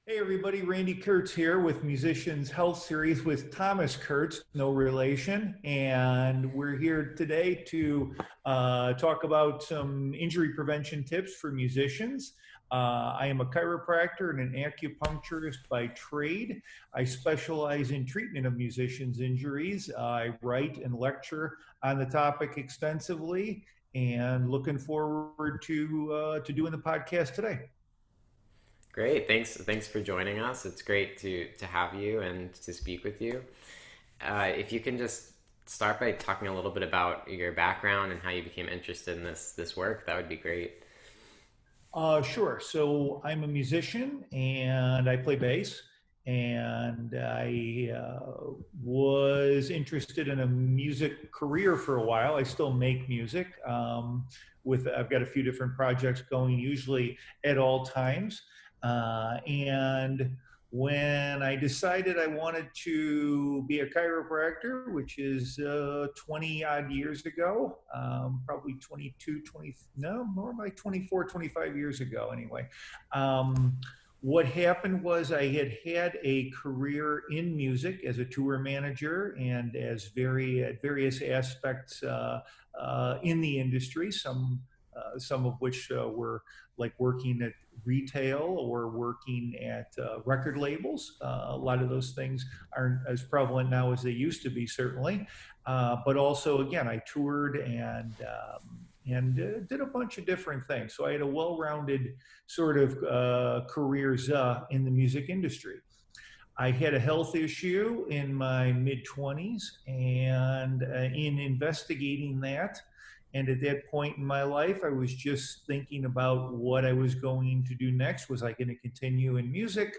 Hey everybody, Randy Kertz here with Musicians Health Series with Thomas Kertz, no relation. And we're here today to talk about some injury prevention tips for musicians. I am a chiropractor and an acupuncturist by trade. I specialize in treatment of musicians' injuries. I write and lecture on the topic extensively and looking forward to doing the podcast today. Great. Thanks for joining us. It's great to have you and to speak with you. If you can just start by talking a little bit about your background and how you became interested in this work, that would be great. Sure. So I'm a musician and I play bass. And I was interested in a music career for a while. I still make music. I've got a few different projects going, usually at all times. And when I decided I wanted to be a chiropractor, which is 20 odd years ago, probably 22, 20, no, more like 24, 25 years ago anyway. Um, what happened was I had had a career in music as a tour manager and as at various aspects in the industry, some of which were like working at retail or working at record labels. A lot of those things aren't as prevalent now as they used to be, certainly. But also, again, I toured and did a bunch of different things. So I had a well-rounded sort of careers in the music industry. I had a health issue in my mid 20s, and in investigating that, and at that point in my life, I was just thinking about what I was going to do next. Was I going to continue in music?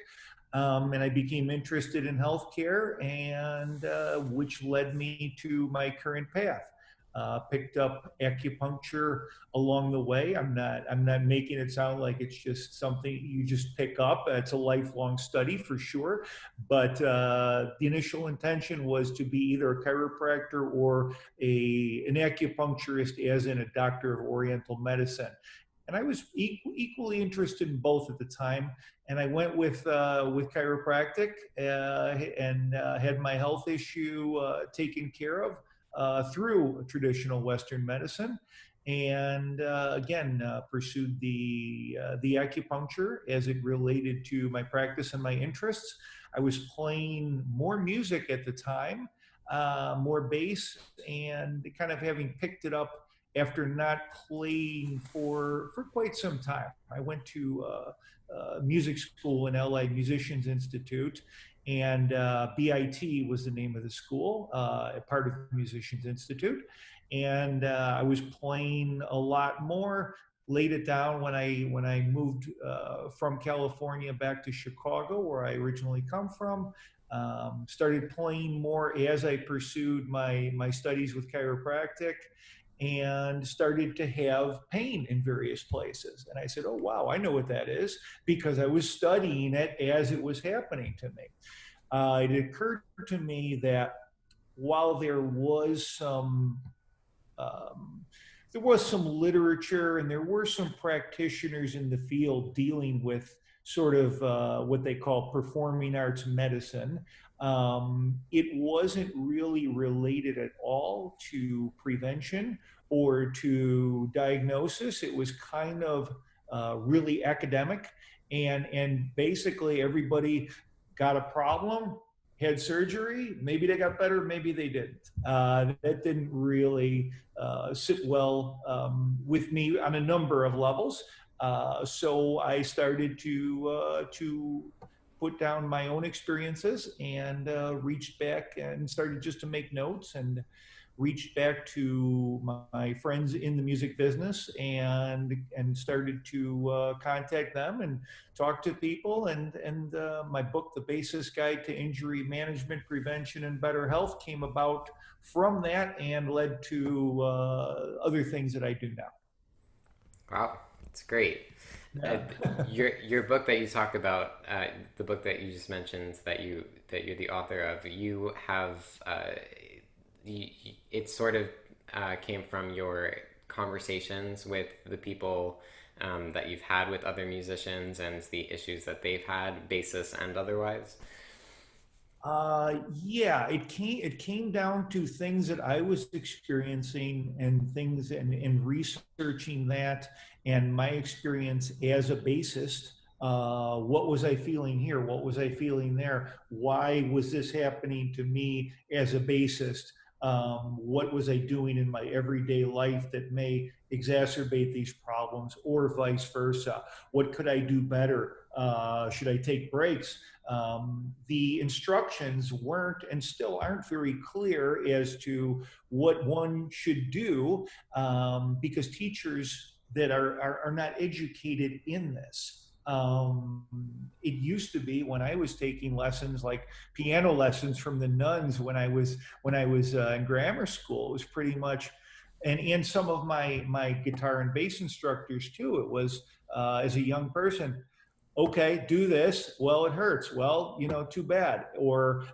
And I became interested in healthcare, and which led me to my current path. Picked up acupuncture along the way. I'm not making it sound like it's just something you just pick up. It's a lifelong study for sure. But the initial intention was to be either a chiropractor or an acupuncturist, as in a doctor of Oriental medicine. And I was equally interested in both at the time. And I went with chiropractic and had my health issue taken care of through traditional Western medicine, and again pursued the acupuncture as it related to my practice and my interests. I was playing more music at the time, more bass, and kind of having picked it up after not playing for quite some time. I went to music school in LA, Musicians Institute, and BIT was the name of the school, a part of Musicians Institute. And I was playing a lot more. Laid it down when I moved from California back to Chicago, where I originally come from. Started playing more as I pursued my studies with chiropractic, and started to have pain in various places. And I said, "Oh wow, I know what that is," because I was studying it as it was happening to me. It occurred to me that while um, there was some literature and there were some practitioners in the field dealing with sort of what they call performing arts medicine. It wasn't really related at all to prevention or to diagnosis. It was kind of really academic, and basically everybody got a problem, had surgery. Maybe they got better, maybe they didn't. That didn't really sit well with me on a number of levels. So I started to put down my own experiences and reached back and started just to make notes and reached back to my friends in the music business and started to contact them and talk to people, and my book, The Basis Guide to Injury Management, Prevention, and Better Health, came about from that and led to other things that I do now. Wow, it's great. Uh, Yeah. your book that you talk about, the book that you just mentioned that you're the author of, you have it sort of came from your conversations with the people that you've had with other musicians and the issues that they've had, basis and otherwise? Yeah, it came down to things that I was experiencing and things and researching that and my experience as a bassist. What was I feeling here? What was I feeling there? Why was this happening to me as a bassist? What was I doing in my everyday life that may exacerbate these problems, or vice versa? What could I do better? Should I take breaks? The instructions weren't and still aren't very clear as to what one should do, because teachers that are not educated in this. It used to be when I was taking lessons, like piano lessons from the nuns when I was in grammar school. It was pretty much, and some of my guitar and bass instructors too. It was as a young person, okay, do this. Well, it hurts. Well, too bad. Or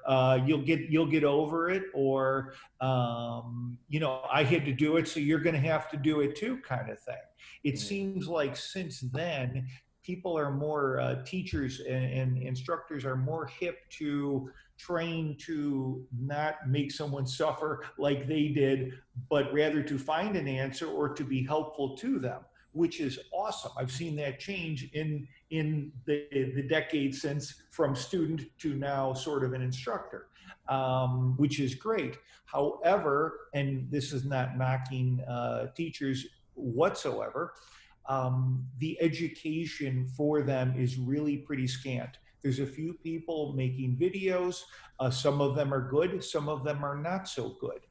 you'll get over it. Or I had to do it, so you're going to have to do it too, kind of thing. It Mm-hmm. seems like since then, people are more teachers and instructors are more hip to train to not make someone suffer like they did, but rather to find an answer or to be helpful to them, which is awesome. I've seen that change in the decades since, from student to now sort of an instructor, which is great. However, and this is not knocking teachers whatsoever, the education for them is really pretty scant. There's a few people making videos. Some of them are good, some of them are not so good.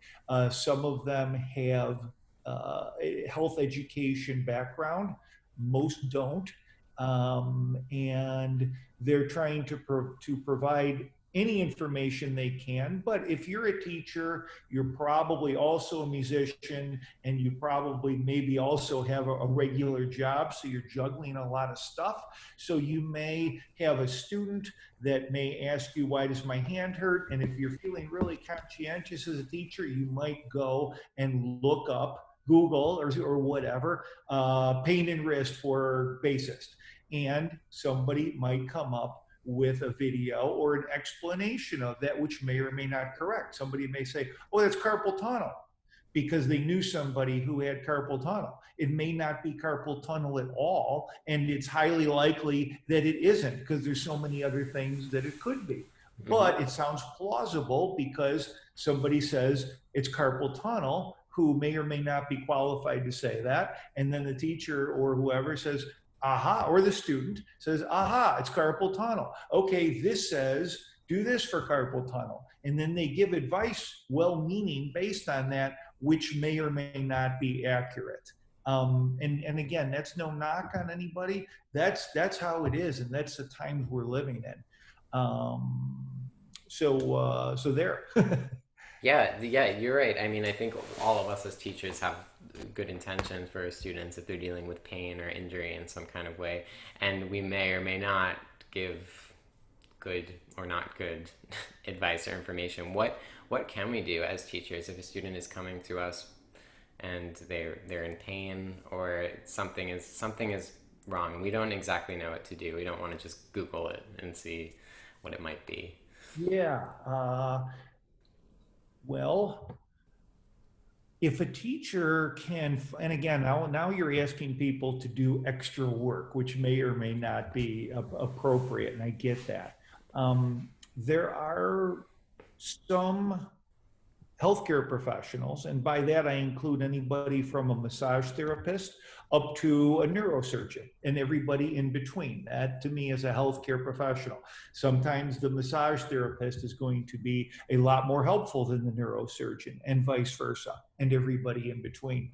Some of them have a health education background, most don't. And they're trying to provide any information they can. But if you're a teacher, you're probably also a musician, and you probably maybe also have a regular job, so you're juggling a lot of stuff. So you may have a student that may ask you, why does my hand hurt? And if you're feeling really conscientious as a teacher, you might go and look up Google or whatever, pain and wrist for bassist. And somebody might come up with a video or an explanation of that, which may or may not correct. Somebody may say, oh, that's carpal tunnel, because they knew somebody who had carpal tunnel. It may not be carpal tunnel at all, and it's highly likely that it isn't, because there's so many other things that it could be. Mm-hmm. But it sounds plausible because somebody says it's carpal tunnel, who may or may not be qualified to say that. And then the teacher or whoever says, aha, or the student says, aha, it's carpal tunnel. Okay, this says, do this for carpal tunnel. And then they give advice, well meaning, based on that, which may or may not be accurate. And again, that's no knock on anybody. That's how it is, and that's the times we're living in. So there. Yeah, yeah, you're right. I mean, I think all of us as teachers have good intentions for our students if they're dealing with pain or injury in some kind of way, and we may or may not give good or not good advice or information. What can we do as teachers if a student is coming to us and they're in pain, or something is wrong? We don't exactly know what to do. We don't want to just Google it and see what it might be. Yeah. Well, if a teacher can, and again, now you're asking people to do extra work, which may or may not be appropriate, and I get that. There are some healthcare professionals, and by that I include anybody from a massage therapist up to a neurosurgeon and everybody in between. That to me is a healthcare professional. Sometimes the massage therapist is going to be a lot more helpful than the neurosurgeon, and vice versa, and everybody in between.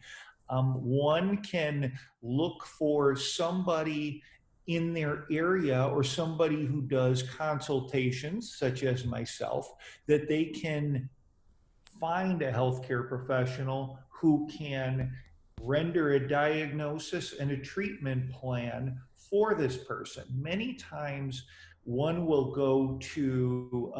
One can look for somebody in their area or somebody who does consultations, such as myself, that they can find a healthcare professional who can render a diagnosis and a treatment plan for this person. Many times, one will go to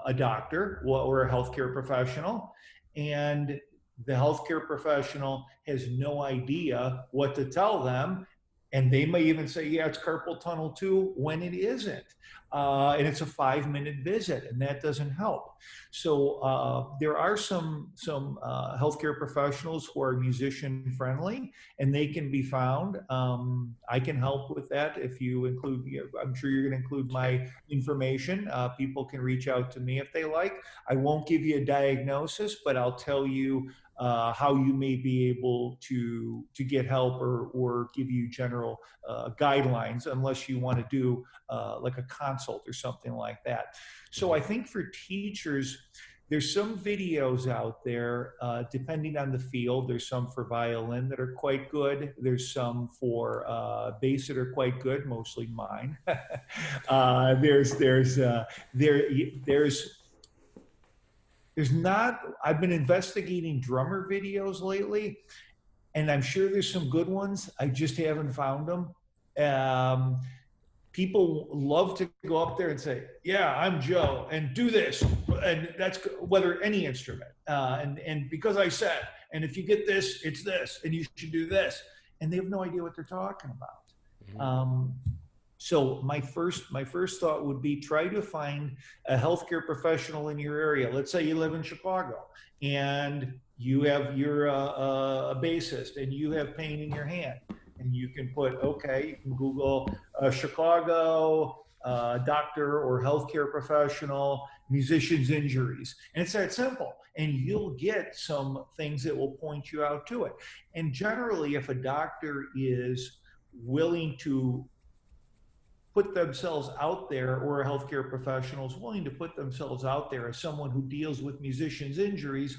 a doctor or a healthcare professional, and the healthcare professional has no idea what to tell them. And they may even say, yeah, it's carpal tunnel too, when it isn't. And it's a 5-minute visit, and that doesn't help. So there are some healthcare professionals who are musician friendly, and they can be found. I can help with that if you include. I'm sure you're going to include Sure. my information. People can reach out to me if they like. I won't give you a diagnosis, but I'll tell you how you may be able to get help, or give you general guidelines, unless you want to do like a consult or something like that. So Hmm. I think for teachers, there's some videos out there, depending on the field. There's some for violin that are quite good. There's some for bass that are quite good, mostly mine. uh, there's there's uh, there there's not. I've been investigating drummer videos lately, and I'm sure there's some good ones. I just haven't found them. Um, People love to go up there and say, "Yeah, I'm Joe, and do this," and that's whether any instrument. And because I said, and if you get this, it's this, and you should do this, and they have no idea what they're talking about. Hmm. Um, so my first thought would be, try to find a healthcare professional in your area. Let's say you live in Chicago, and you're a bassist, and you have pain in your hand, and you can you can Google Chicago doctor or healthcare professional musicians injuries, and it's that simple. And you'll get some things that will point you out to it. And generally, if a doctor is willing to put themselves out there, or a healthcare professional is willing to put themselves out there as someone who deals with musicians' injuries,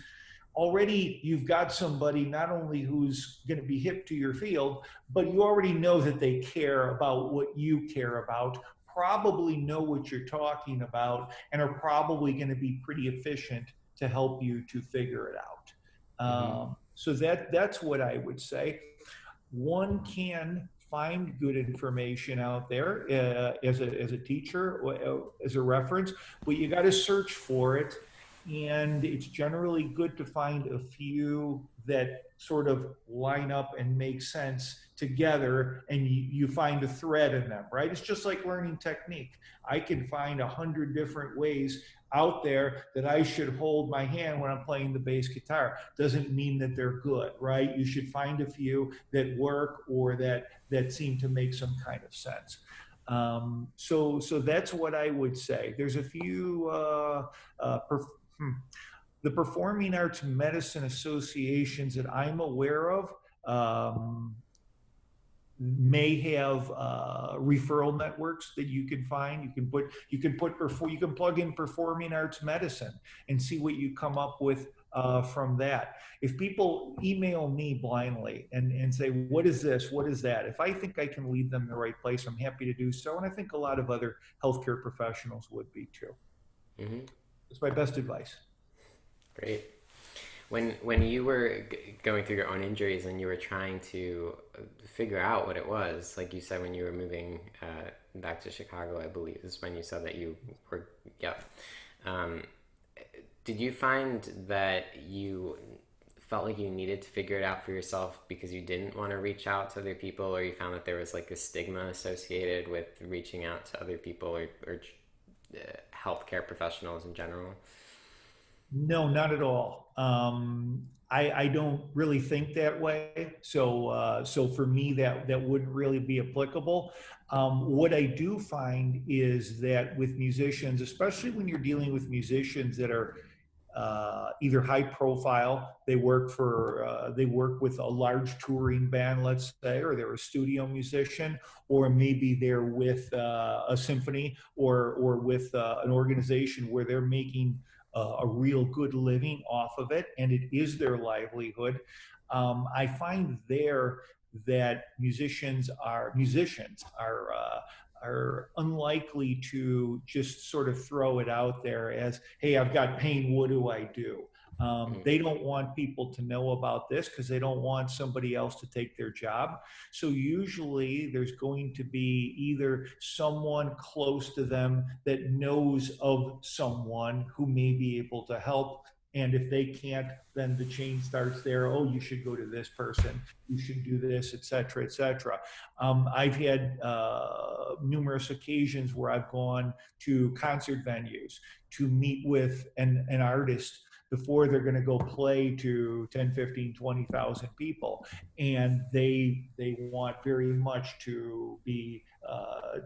already you've got somebody not only who's going to be hip to your field, but you already know that they care about what you care about, probably know what you're talking about, and are probably going to be pretty efficient to help you to figure it out. Hmm. So that's what I would say. One can find good information out there as a teacher, as a reference, but you got to search for it. And it's generally good to find a few that sort of line up and make sense together, and you find a thread in them, right? It's just like learning technique. I can find 100 different ways out there that I should hold my hand when I'm playing the bass guitar. Doesn't mean that they're good, right? You should find a few that work, or that seem to make some kind of sense. So that's what I would say. There's a few the performing arts medicine associations that I'm aware of. Um, may have referral networks that you can find. You can plug in performing arts medicine and see what you come up with from that. If people email me blindly and say, what is this, what is that, if I think I can lead them in the right place, I'm happy to do so, and I think a lot of other healthcare professionals would be too. Hmm. It's my best advice. Great. When you were going through your own injuries and you were trying to figure out what it was, like you said, when you were moving back to Chicago, I believe is when you said that you were, yeah. Um, did you find that you felt like you needed to figure it out for yourself because you didn't want to reach out to other people, or you found that there was like a stigma associated with reaching out to other people, or healthcare professionals in general? No, not at all. I don't really think that way. So for me, that wouldn't really be applicable. What I do find is that with musicians, especially when you're dealing with musicians that are either high profile, they work with a large touring band, let's say, or they're a studio musician, or maybe they're with a symphony, or with an organization where they're making a real good living off of it, and it is their livelihood. I find there that musicians are unlikely to just sort of throw it out there as, hey, I've got pain, what do I do? Mm-hmm. They don't want people to know about this because they don't want somebody else to take their job. So usually there's going to be either someone close to them that knows of someone who may be able to help, And if they can't, then the chain starts there. Oh, you should go to this person. You should do this, et cetera, et cetera. I've had numerous occasions where I've gone to concert venues to meet with an artist before they're going to go play to 10, 15, 20,000 people. And they want very much to be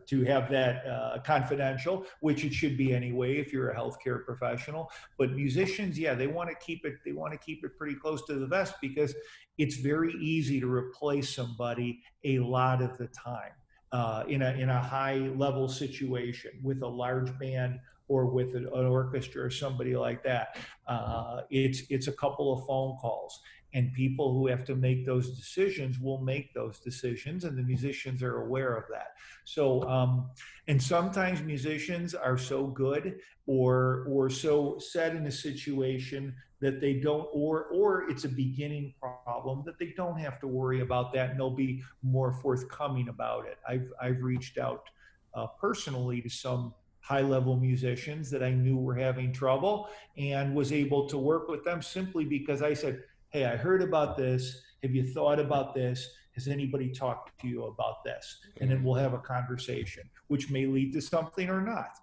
to have that confidential, which it should be anyway if you're a healthcare professional. But musicians, yeah, they want to keep it. They want to keep it pretty close to the vest because it's very easy to replace somebody a lot of the time in a high level situation with a large band or with an orchestra or somebody like that. It's a couple of phone calls, and people who have to make those decisions will make those decisions, and the musicians are aware of that. So, and sometimes musicians are so good or so set in a situation that they don't, or it's a beginning problem that they don't have to worry about that, and they'll be more forthcoming about it. I've reached out personally to some high level musicians that I knew were having trouble and was able to work with them simply because I said, hey, I heard about this. Have you thought about this? Has anybody talked to you about this? And then we'll have a conversation, which may lead to something or not.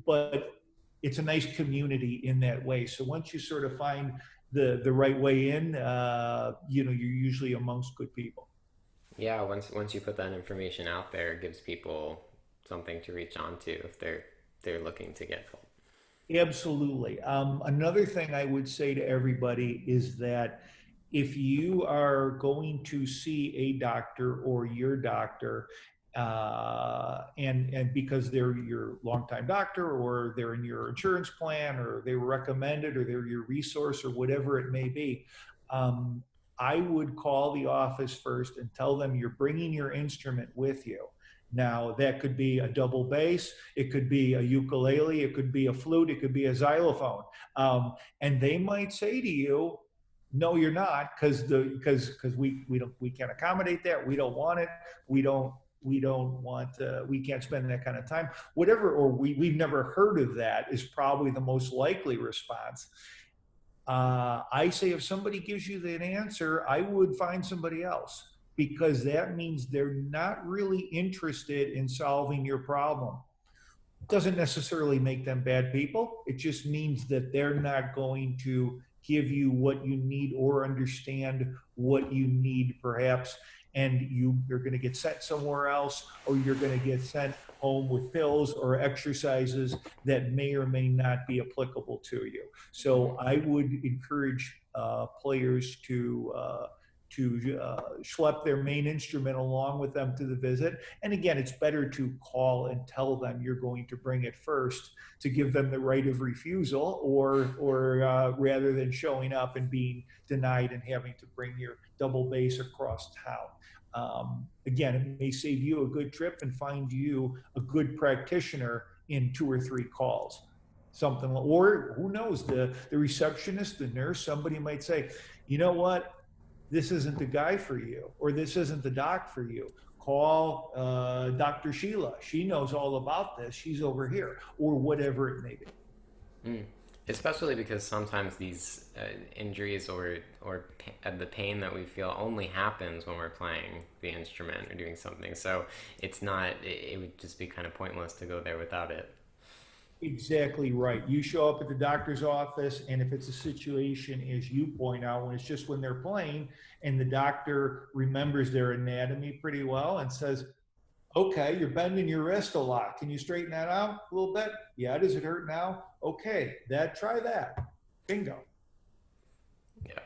But it's a nice community in that way. So once you sort of find the right way in, you're usually amongst good people. Yeah, once you put that information out there, it gives people something to reach on to if they're looking to get help. Absolutely. Another thing I would say to everybody is that if you are going to see a doctor or your doctor, and because they're your longtime doctor or they're in your insurance plan or they were recommended or they're your resource or whatever it may be, I would call the office first and tell them you're bringing your instrument with you. Now, that could be a double bass, it could be a ukulele, it could be a flute, it could be a xylophone. And they might say to you, no, you're not, because we can't accommodate that. We don't want it. We don't want we can't spend that kind of time. Whatever, or we've never heard of that is probably the most likely response. I say if somebody gives you that answer, I would find somebody else because that means they're not really interested in solving your problem. Doesn't necessarily make them bad people. It just means that they're not going to give you what you need or understand what you need, perhaps. And you're going to get sent somewhere else, or you're going to get sent home with pills or exercises that may or may not be applicable to you. So I would encourage players to schlep their main instrument along with them to the visit. And again, it's better to call and tell them you're going to bring it first to give them the right of refusal, or rather than showing up and being denied and having to bring your double bass across town. Again, it may save you a good trip and find you a good practitioner in 2 or 3 calls. Something, or who knows, the receptionist, the nurse, somebody might say, you know what, this isn't the guy for you, or this isn't the doc for you. Call Dr. Sheila. She knows all about this. She's over here, or whatever it may be. Mm. Especially because sometimes these injuries or the pain that we feel only happens when we're playing the instrument or doing something. So it's not. It would just be kind of pointless to go there without it. Exactly right. You show up at the doctor's office, and if it's a situation, as you point out, when it's just when they're playing, and the doctor remembers their anatomy pretty well and says, okay, you're bending your wrist a lot. Can you straighten that out a little bit? Yeah, does it hurt now? Okay, try that. Bingo. Yeah.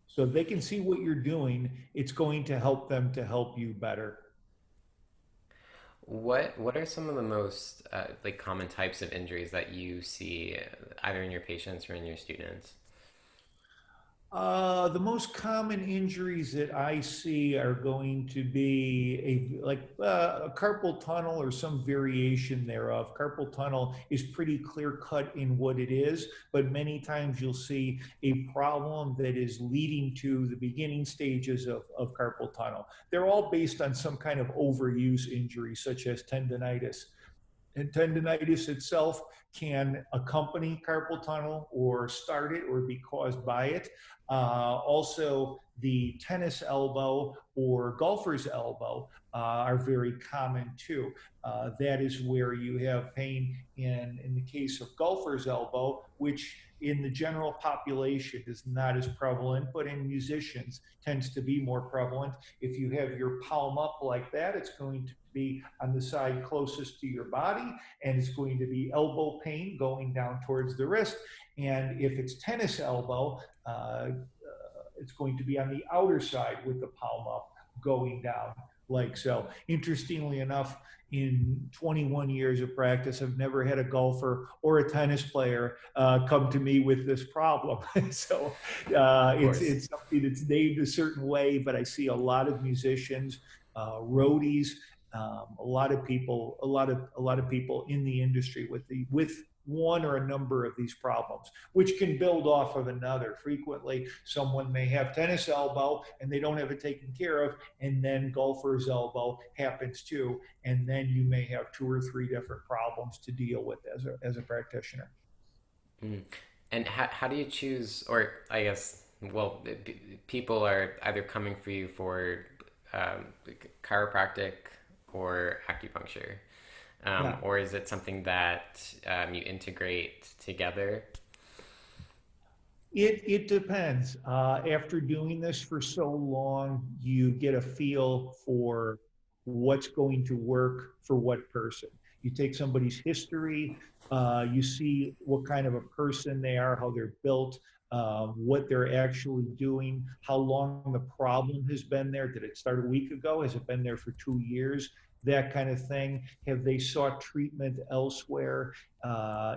So if they can see what you're doing, it's going to help them to help you better. What are some of the most like common types of injuries that you see either in your patients or in your students? The most common injuries that I see are going to be a carpal tunnel or some variation thereof. Carpal tunnel is pretty clear cut in what it is, but many times you'll see a problem that is leading to the beginning stages of carpal tunnel. They're all based on some kind of overuse injury, such as tendonitis. And tendonitis itself can accompany carpal tunnel or start it or be caused by it. Also, the tennis elbow or golfer's elbow are very common too. That is where you have pain in the case of golfer's elbow, which in the general population is not as prevalent, but in musicians tends to be more prevalent. If you have your palm up like that, it's going to be on the side closest to your body, and it's going to be elbow pain going down towards the wrist. And if it's tennis elbow, it's going to be on the outer side with the palm up going down like so. Interestingly enough, in 21 years of practice, I've never had a golfer or a tennis player come to me with this problem. So it's something that's named a certain way, but I see a lot of musicians, roadies, a lot of people, a lot of people in the industry with one or a number of these problems, which can build off of another. Frequently, someone may have tennis elbow and they don't have it taken care of, and then golfer's elbow happens too, and then you may have 2 or 3 different problems to deal with as a practitioner. Mm. And how do you choose, or I guess, well, people are either coming for you for chiropractic or acupuncture, Yeah. or is it something that you integrate together? It depends. After doing this for so long, you get a feel for what's going to work for what person. You take somebody's history, you see what kind of a person they are, how they're built, what they're actually doing, how long the problem has been there. Did it start a week ago? Has it been there for 2 years? That kind of thing. Have they sought treatment elsewhere?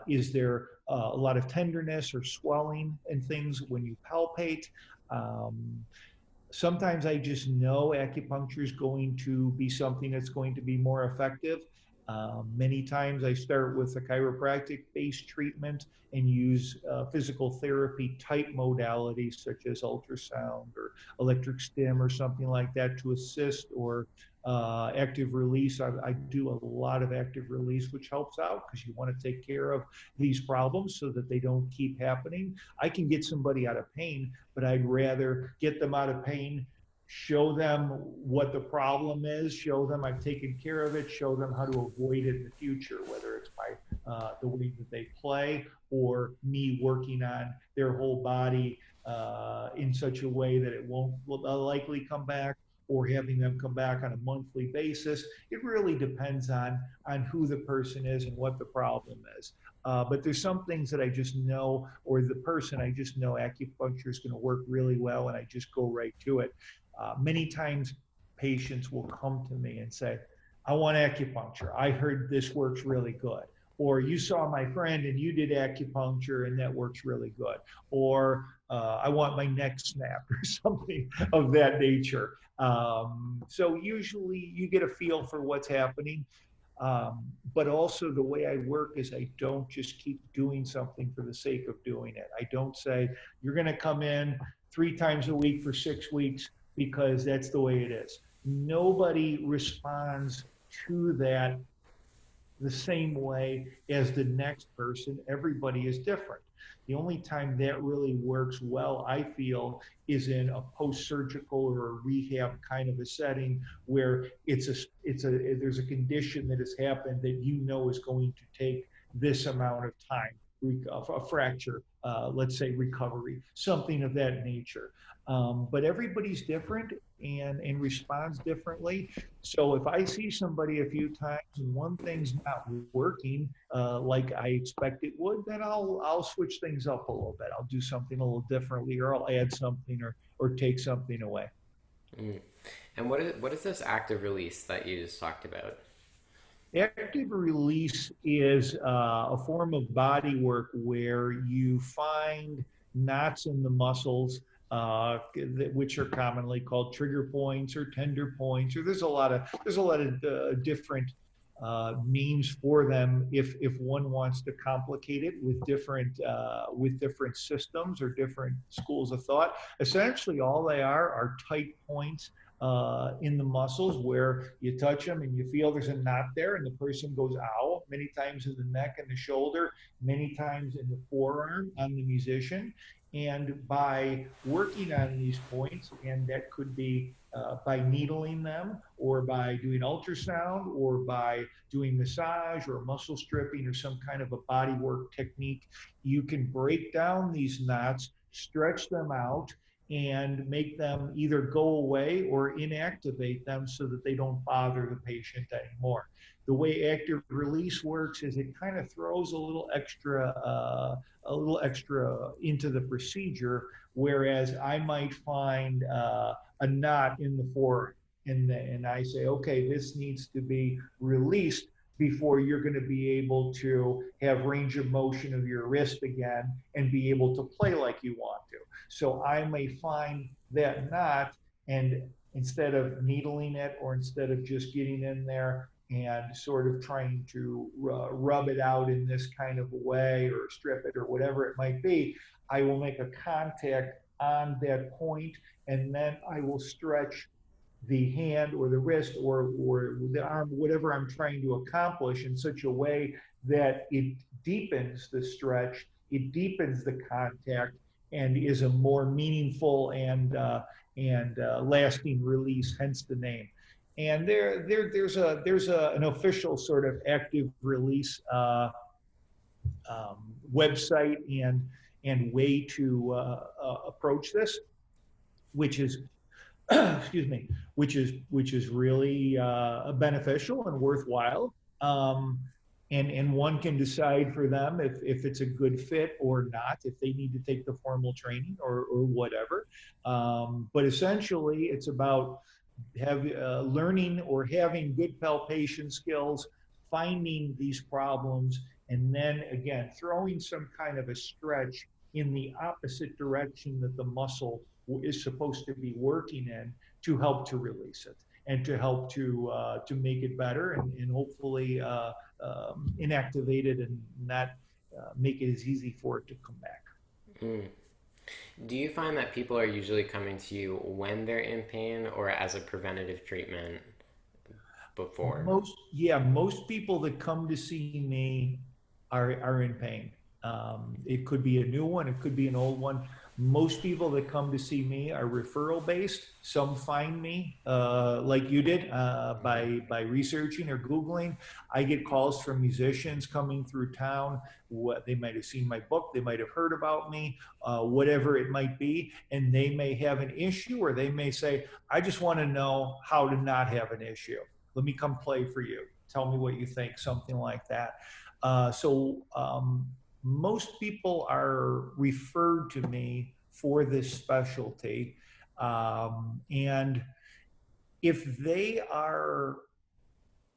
Is there a lot of tenderness or swelling and things when you palpate? Um, Sometimes I just know acupuncture is going to be something that's going to be more effective. Many times I start with a chiropractic based treatment and use physical therapy type modalities such as ultrasound or electric stim or something like that to assist, or active release. I do a lot of active release, which helps out because you want to take care of these problems so that they don't keep happening. I can get somebody out of pain, but I'd rather get them out of pain, show them what the problem is, show them I've taken care of it, show them how to avoid it in the future, whether it's by the way that they play or me working on their whole body in such a way that it won't likely come back, or having them come back on a monthly basis. It really depends on who the person is and what the problem is. But there's some things that I just know, or the person I just know acupuncture is going to work really well, and I just go right to it. Many times patients will come to me and say, I want acupuncture. I heard this works really good. Or you saw my friend and you did acupuncture and that works really good. Or I want my neck snapped or something of that nature. So usually you get a feel for what's happening. But also the way I work is I don't just keep doing something for the sake of doing it. I don't say, you're going to come in 3 times a week for 6 weeks because that's the way it is. Nobody responds to that the same way as the next person. Everybody is different. The only time that really works well, I feel, is in a post-surgical or a rehab kind of a setting where there's a condition that has happened that you know is going to take this amount of time, a fracture, let's say recovery, something of that nature. But everybody's different and responds differently. So if I see somebody a few times and one thing's not working like I expect it would, then I'll switch things up a little bit. I'll do something a little differently, or I'll add something, or take something away. Mm. And what is this active release that you just talked about? Active release is a form of body work where you find knots in the muscles, which are commonly called trigger points or tender points, or there's a lot of different names for them. If one wants to complicate it with different systems or different schools of thought, essentially all they are tight points in the muscles where you touch them and you feel there's a knot there, and the person goes, ow, many times in the neck and the shoulder, many times in the forearm on the musician. And by working on these points, and that could be by needling them, or by doing ultrasound, or by doing massage or muscle stripping or some kind of a body work technique, you can break down these knots, stretch them out, and make them either go away or inactivate them so that they don't bother the patient anymore. The way active release works is it kind of throws a little extra into the procedure. Whereas I might find a knot in the forearm, and I say, okay, this needs to be released before you're going to be able to have range of motion of your wrist again and be able to play like you want to. So I may find that knot, and instead of needling it, or instead of just getting in there and sort of trying to rub it out in this kind of a way or strip it or whatever it might be, I will make a contact on that point, and then I will stretch the hand or the wrist or the arm, whatever I'm trying to accomplish, in such a way that it deepens the stretch, it deepens the contact, and is a more meaningful and lasting release. Hence the name. And there's an official sort of active release website and way to approach this, which is excuse me, which is really beneficial and worthwhile. And one can decide for them if it's a good fit or not, if they need to take the formal training or whatever. But essentially, it's about learning or having good palpation skills, finding these problems, and then again throwing some kind of a stretch in the opposite direction that the muscle is supposed to be working in, to help to release it and to help to make it better, and hopefully inactivate it and not make it as easy for it to come back. Mm. Do you find that people are usually coming to you when they're in pain or as a preventative treatment before? Most people that come to see me are in pain. It could be a new one, it could be an old one. Most people that come to see me are referral based. Some find me, like you did, by researching or Googling. I get calls from musicians coming through town. What they might have seen my book, they might have heard about me, whatever it might be, and they may have an issue, or they may say, "I just want to know how to not have an issue. Let me come play for you. Tell me what you think," something like that. Most people are referred to me for this specialty. And if they are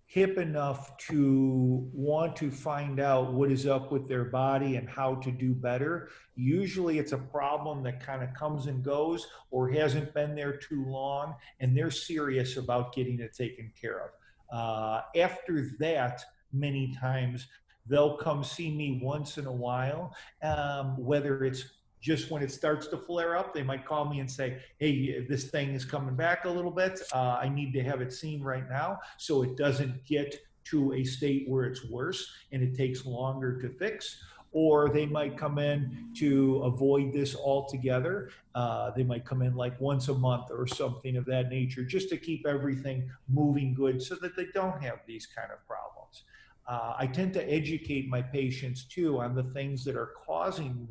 hip enough to want to find out what is up with their body and how to do better, usually it's a problem that kind of comes and goes, or hasn't been there too long, and they're serious about getting it taken care of. After that, many times they'll come see me once in a while, whether it's just when it starts to flare up. They might call me and say, "Hey, this thing is coming back a little bit. I need to have it seen right now so it doesn't get to a state where it's worse and it takes longer to fix." Or they might come in to avoid this altogether. They might come in like once a month or something of that nature, just to keep everything moving good so that they don't have these kind of problems. I tend to educate my patients too on the things that are causing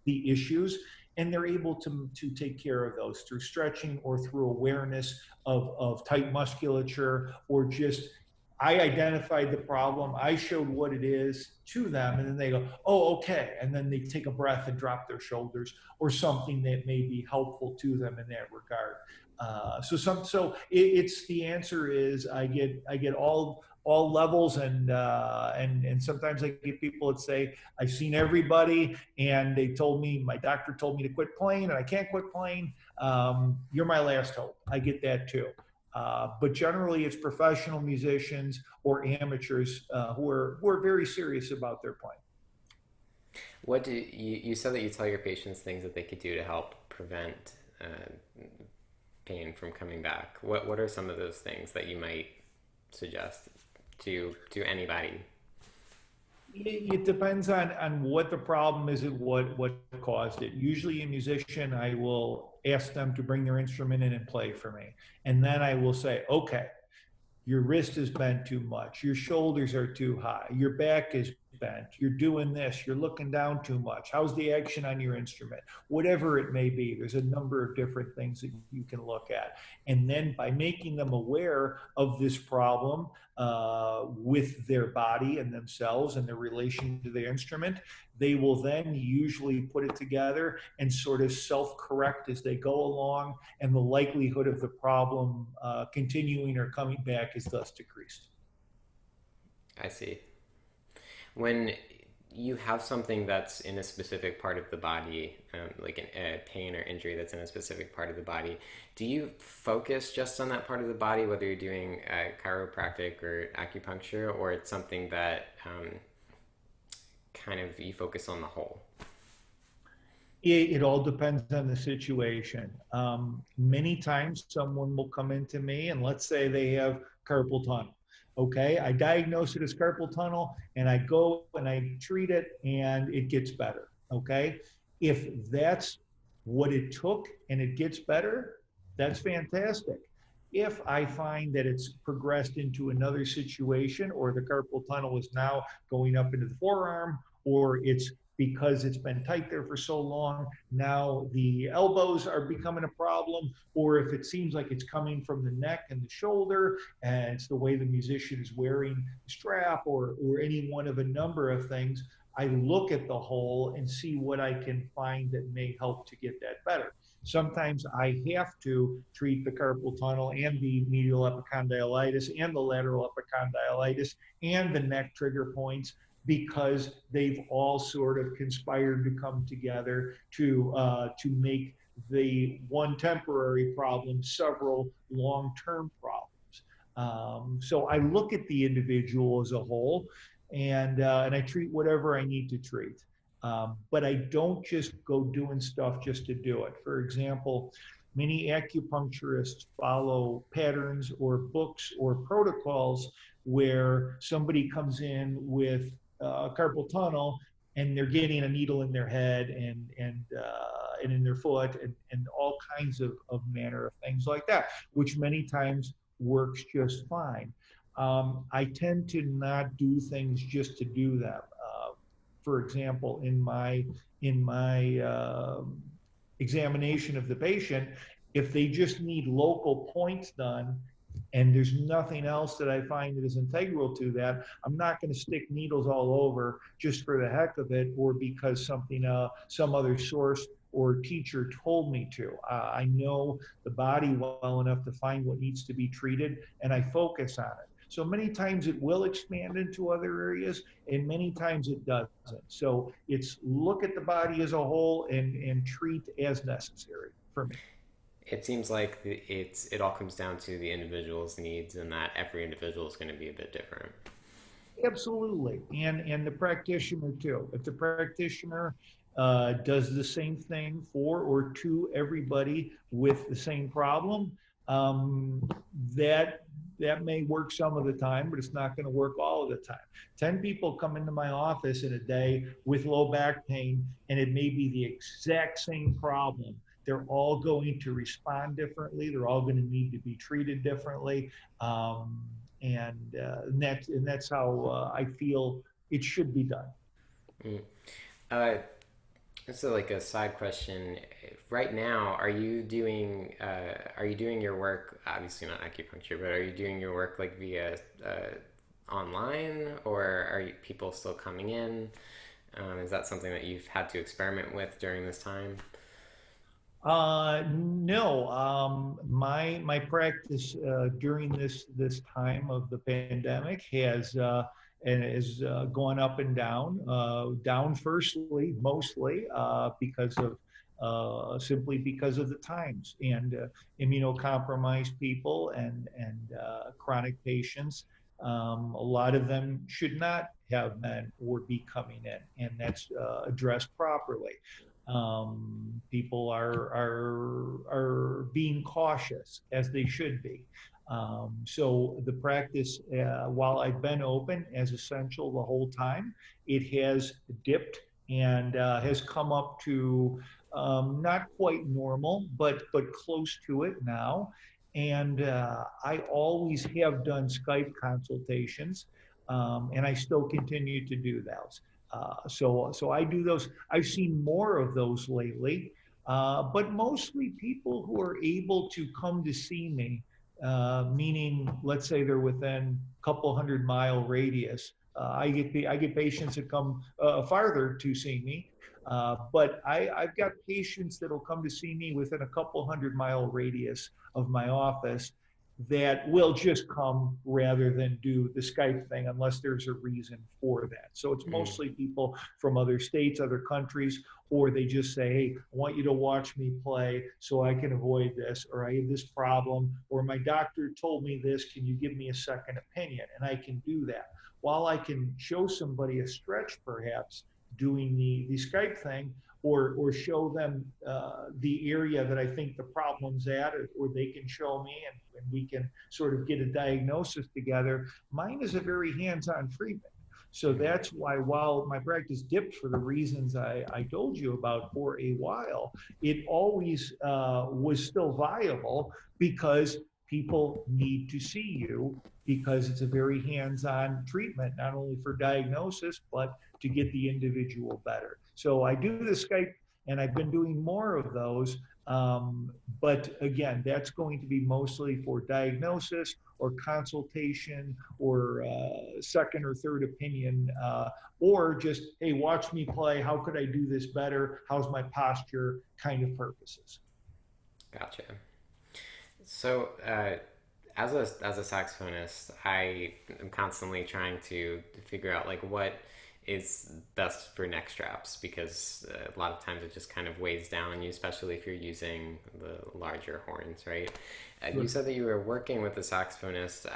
the issues, and they're able to take care of those through stretching or through awareness of tight musculature, or just, I identified the problem, I showed what it is to them, and then they go, "Oh, okay," and then they take a breath and drop their shoulders, or something that may be helpful to them in that regard. It's the answer is I get all levels, and sometimes I get people that say, "I've seen everybody, and my doctor told me to quit playing, and I can't quit playing. You're my last hope." I get that too. But generally, it's professional musicians or amateurs who are very serious about their playing. What you said that you tell your patients things that they could do to help prevent pain from coming back? What are some of those things that you might suggest to anybody? It depends on what the problem is and what caused it. Usually, a musician, I will ask them to bring their instrument in and play for me, and then I will say, okay, your wrist is bent too much, your shoulders are too high, your back is bent, you're doing this, you're looking down too much, how's the action on your instrument, whatever it may be. There's a number of different things that you can look at, and then by making them aware of this problem with their body and themselves and their relation to their instrument, they will then usually put it together and sort of self-correct as they go along, and the likelihood of the problem continuing or coming back is thus decreased. I see. When you have something that's in a specific part of the body, like a pain or injury that's in a specific part of the body, do you focus just on that part of the body, whether you're doing chiropractic or acupuncture, or it's something that kind of you focus on the whole? It all depends on the situation. Many times someone will come into me and let's say they have carpal tunnel. Okay, I diagnose it as carpal tunnel and I go and I treat it and it gets better. Okay, if that's what it took and it gets better, that's fantastic. If I find that it's progressed into another situation, or the carpal tunnel is now going up into the forearm, or it's because it's been tight there for so long, now the elbows are becoming a problem, or if it seems like it's coming from the neck and the shoulder, and it's the way the musician is wearing the strap, or any one of a number of things, I look at the whole and see what I can find that may help to get that better. Sometimes I have to treat the carpal tunnel and the medial epicondylitis and the lateral epicondylitis and the neck trigger points, because they've all sort of conspired to come together to make the one temporary problem several long-term problems. So I look at the individual as a whole, and I treat whatever I need to treat. But I don't just go doing stuff just to do it. For example, many acupuncturists follow patterns or books or protocols where somebody comes in with carpal tunnel and they're getting a needle in their head and in their foot, and all kinds of manner of things like that, which many times works just fine. I tend to not do things just to do them. For example, in my examination of the patient, if they just need local points done and there's nothing else that I find that is integral to that, I'm not going to stick needles all over just for the heck of it, or because some other source or teacher told me to. I know the body well enough to find what needs to be treated, and I focus on it. So many times it will expand into other areas, and many times it doesn't. So it's look at the body as a whole and treat as necessary for me. It seems like it all comes down to the individual's needs, and that every individual is going to be a bit different. Absolutely, and the practitioner too. If the practitioner does the same thing for or to everybody with the same problem, um, that that may work some of the time, but it's not going to work all of the time. 10 people come into my office in a day with low back pain, and it may be the exact same problem. They're all going to respond differently. They're all going to need to be treated differently. And that's how I feel it should be done. Mm. Uh, so, like a side question, right now, are you doing your work? Obviously, not acupuncture, but are you doing your work like via online, or are people still coming in? Is that something that you've had to experiment with during this time? No, my practice during this time of the pandemic has gone up and down. Down firstly, mostly because of simply because of the times, and immunocompromised people and chronic patients. A lot of them should not have been or be coming in, and that's addressed properly. People are being cautious, as they should be. So the practice, while I've been open as essential the whole time, it has dipped and has come up to not quite normal, but close to it now. And I always have done Skype consultations, and I still continue to do those. So I do those. I've seen more of those lately, but mostly people who are able to come to see me, meaning let's say they're within a couple 100 mile radius. I get patients that come farther to see me, but I've got patients that'll come to see me within a couple 100 mile radius of my office that will just come rather than do the Skype thing unless there's a reason for that. So it's Mm, mostly people from other states, other countries, or they just say, hey, I want you to watch me play so I can avoid this, or I have this problem, or my doctor told me this. Can you give me a second opinion? And I can do that. While I can show somebody a stretch, perhaps doing the Skype thing, or show them the area that I think the problem's at, or they can show me, and we can sort of get a diagnosis together. Mine is a very hands-on treatment. So mm, that's why, while my practice dipped for the reasons I told you about for a while, it always was still viable because people need to see you, because it's a very hands-on treatment, not only for diagnosis, but to get the individual better. So I do the Skype, and I've been doing more of those. But again, that's going to be mostly for diagnosis or consultation or second or third opinion, or just, hey, watch me play. How could I do this better? How's my posture? Kind of purposes. gotcha. So, as a saxophonist, I am constantly trying to figure out like what is best for neck straps because a lot of times it just kind of weighs down on you, especially if you're using the larger horns, right? You Sure. said that you were working with a saxophonist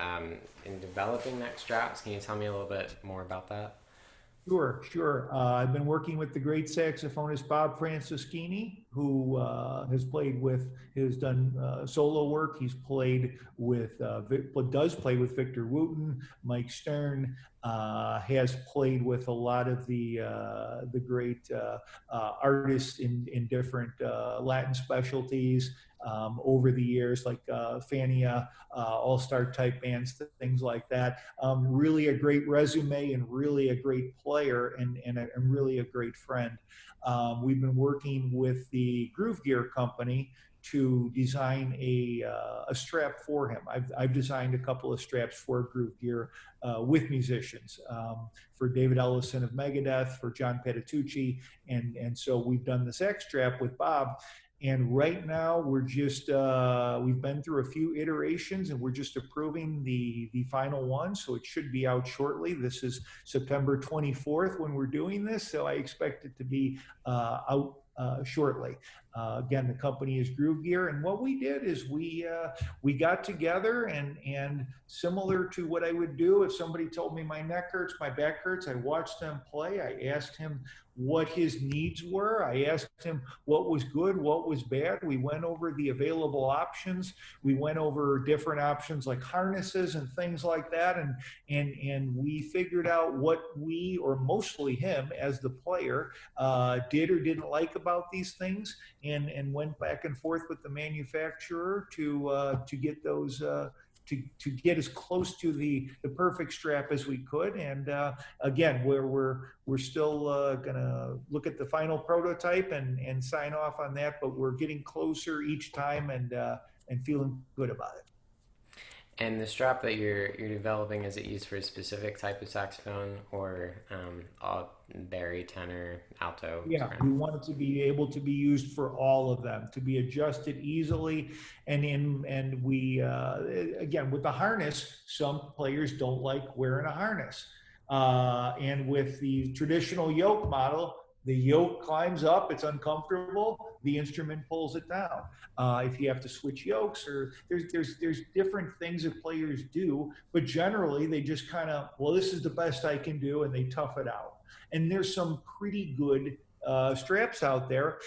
in developing neck straps. Can you tell me a little bit more about that? Sure, sure. I've been working with the great saxophonist Bob Franceschini, who has done solo work. He's played with, does play with Victor Wooten, Mike Stern, has played with a lot of the great artists in different Latin specialties over the years, like Fania, all-star type bands, things like that. Really a great resume and really a great player, and really a great friend. We've been working with the Groove Gear Company to design a strap for him. I've designed a couple of straps for Groove Gear with musicians, for David Ellison of Megadeth, for John Patitucci, and so we've done the sax strap with Bob. And right now, we've been through a few iterations, and we're just approving the final one. So it should be out shortly. This is September 24th when we're doing this. So I expect it to be out shortly. Again, the company is Groove Gear, and what we did is we got together, and similar to what I would do if somebody told me my neck hurts, my back hurts, I watched them play. I asked him what his needs were. I asked him what was good, what was bad. We went over the available options. We went over different options like harnesses and things like that, and we figured out what we, or mostly him as the player, did or didn't like about these things, and went back and forth with the manufacturer to get those. To get as close to the perfect strap as we could, and again, we're still going to look at the final prototype and sign off on that, but we're getting closer each time, and feeling good about it. And the strap that you're developing, is it used for a specific type of saxophone or all bari, tenor, alto, Yeah, soprano? we want it to be able to be used for all of them, to be adjusted easily, and we again, with the harness, some players don't like wearing a harness, and with the traditional yoke model, the yoke climbs up, it's uncomfortable, the instrument pulls it down. If you have to switch yokes, or there's different things that players do, but generally they just kind of, well, this is the best I can do, and they tough it out. And there's some pretty good straps out there.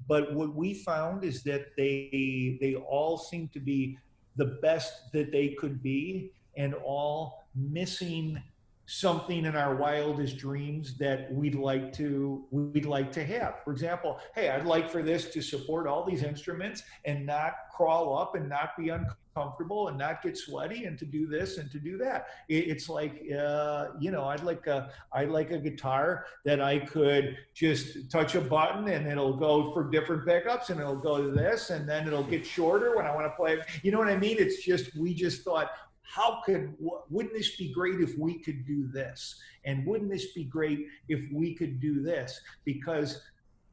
But what we found is that they all seem to be the best that they could be, and all missing something in our wildest dreams that we'd like to have. For example, hey, I'd like for this to support all these instruments and not crawl up and not be uncomfortable and not get sweaty, and to do this and to do that. It's like I'd like a guitar that I could just touch a button and it'll go for different pickups, and it'll go to this, and then it'll get shorter when I want to play. You know what I mean? It's just, we just thought, wouldn't this be great if we could do this? And wouldn't this be great if we could do this? Because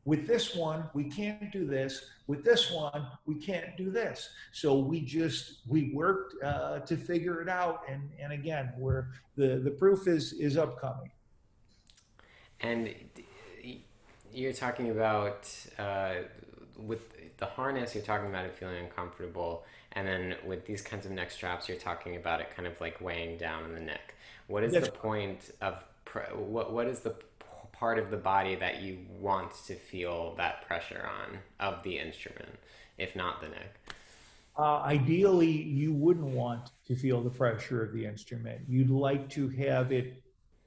with this one, we can't do this. With this one, we can't do this. So we worked to figure it out. And again, the proof is upcoming. And you're talking about with the harness, you're talking about it feeling uncomfortable, and then with these kinds of neck straps, you're talking about it kind of like weighing down on the neck. What is That's the point of what is the part of the body that you want to feel that pressure on of the instrument, if not the neck? Ideally, you wouldn't want to feel the pressure of the instrument. You'd like to have it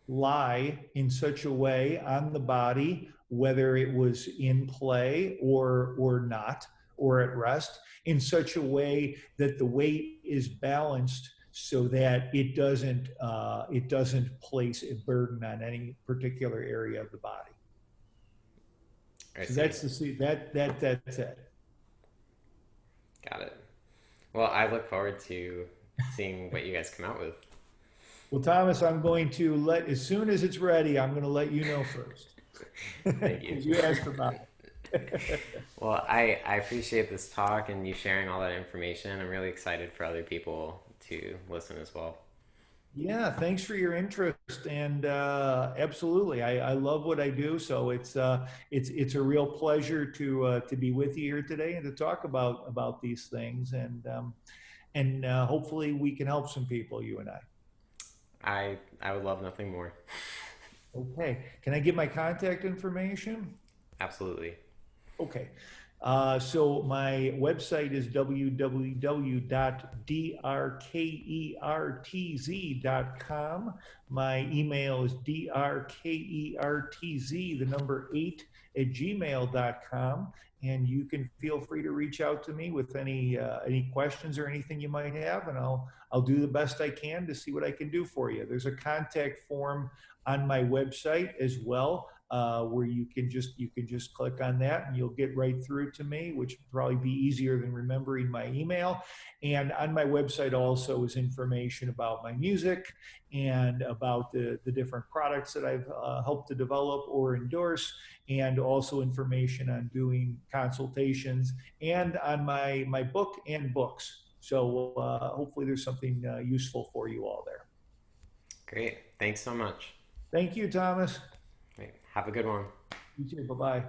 lie in such a way on the body, whether it was in play or not, or at rest, in such a way that the weight is balanced so that it doesn't place a burden on any particular area of the body. I So see. that's it. Got it. Well, I look forward to seeing what you guys come out with. Well, Thomas, I'm going to as soon as it's ready, I'm going to let you know first. Thank you. Because you asked about it. Well, I appreciate this talk and you sharing all that information. I'm really excited for other people to listen as well. Yeah, thanks for your interest, and absolutely, I love what I do. So it's a real pleasure to be with you here today and to talk about these things, and hopefully we can help some people, you and I. I would love nothing more. Okay, can I get my contact information? Absolutely. Okay. So my website is www.drkertz.com. My email is drkertz, the number 8 at gmail.com. And you can feel free to reach out to me with any questions or anything you might have, and I'll do the best I can to see what I can do for you. There's a contact form on my website as well, where you can just click on that and you'll get right through to me, which would probably be easier than remembering my email. And on my website also is information about my music and about the different products that I've helped to develop or endorse, and also information on doing consultations, and on my book and books. So hopefully there's something useful for you all there. Great. Thanks so much. Thank you, Thomas. Great. Have a good one. You too. Bye bye.